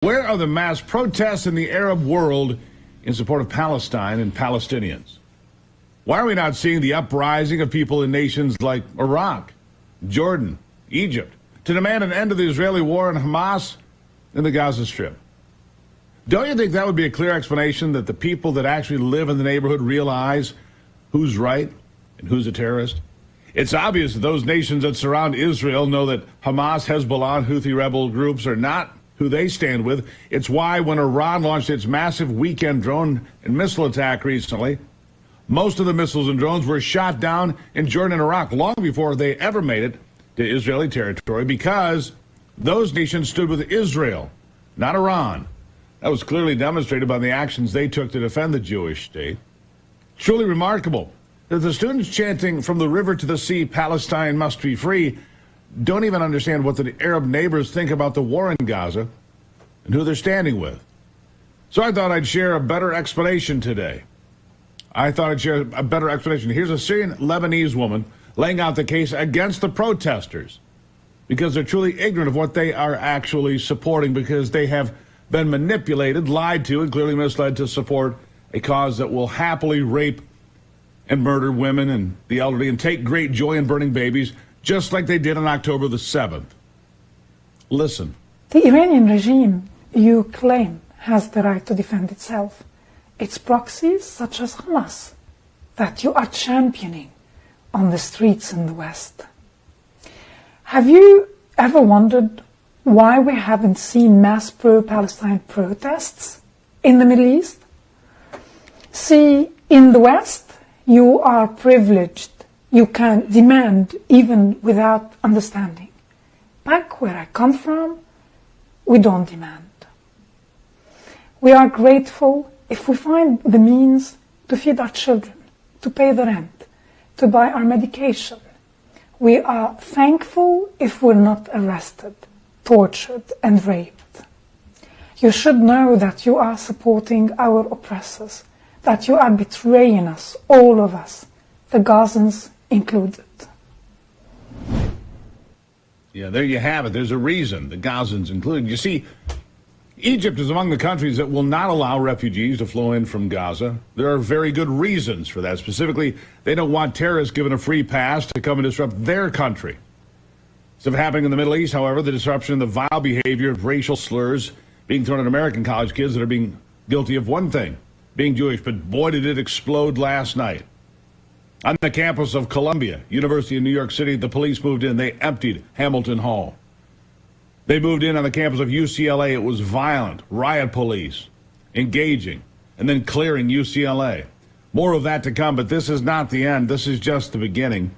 Where are the mass protests in the Arab world in support of Palestine and Palestinians? Why are we not seeing the uprising of people in nations like Iraq, Jordan, Egypt, to demand an end to the Israeli war on Hamas in the Gaza Strip? Don't you think that would be a clear explanation that the people that actually live in the neighborhood realize who's right and who's a terrorist? It's obvious that those nations that surround Israel know that Hamas, Hezbollah, and Houthi rebel groups are not who they stand with. It's why when Iran launched its massive weekend drone and missile attack recently, most of the missiles and drones were shot down in Jordan and Iraq long before they ever made it to Israeli territory, because those nations stood with Israel, not Iran. That was clearly demonstrated by the actions they took to defend the Jewish state. Truly remarkable that the students chanting from the river to the sea, Palestine must be free, don't even understand what the Arab neighbors think about the war in Gaza and who they're standing with. So I thought I'd share a better explanation today. Here's a Syrian Lebanese woman laying out the case against the protesters because they're truly ignorant of what they are actually supporting, because they have been manipulated, lied to, and clearly misled to support a cause that will happily rape and murder women and the elderly and take great joy in burning babies, just like they did on October the 7th. Listen. The Iranian regime, you claim, has the right to defend itself. It's proxies such as Hamas that you are championing on the streets in the West. Have you ever wondered why we haven't seen mass pro-Palestine protests in the Middle East? See, in the West, you are privileged. You can demand even without understanding. Back where I come from, we don't demand. We are grateful if we find the means to feed our children, to pay the rent, to buy our medication. We are thankful if we're not arrested, tortured, and raped. You should know that you are supporting our oppressors, that you are betraying us, all of us, the Gazans included. Yeah, there you have it. There's a reason, the Gazans included. You see, Egypt is among the countries that will not allow refugees to flow in from Gaza. There are very good reasons for that. Specifically, they don't want terrorists given a free pass to come and disrupt their country. Instead of happening in the Middle East, however, the disruption and the vile behavior of racial slurs being thrown at American college kids that are being guilty of one thing, being Jewish. But boy, did it explode last night. On the campus of Columbia, University of New York City, the police moved in. They emptied Hamilton Hall. They moved in on the campus of UCLA. It was violent, riot police, engaging, and then clearing UCLA. More of that to come, but this is not the end. This is just the beginning.